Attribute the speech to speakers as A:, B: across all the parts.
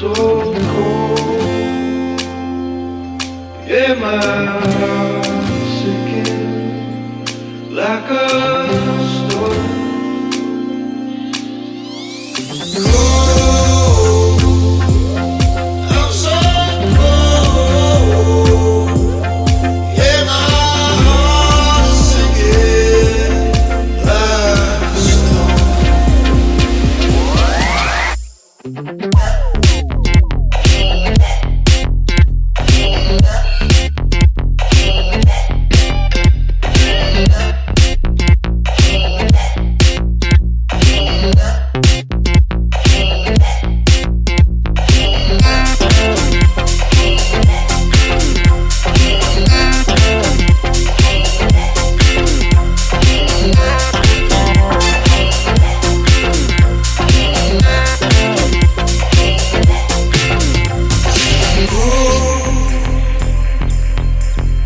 A: so cold. Yeah, my heart's sinking like a stone. Cold, I'm so cold. Yeah, my heart is sinking like a stone.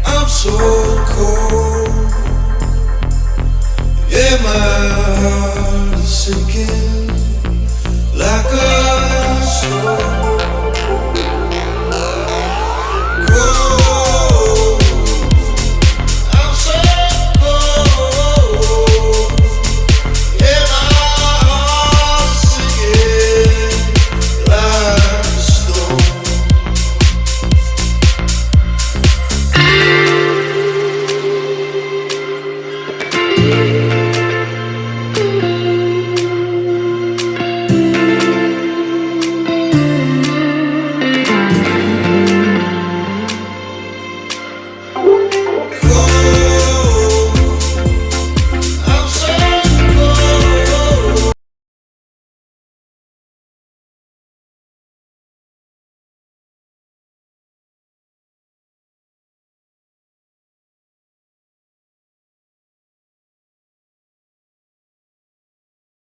A: I'm so cold. Yeah, my heart is sinking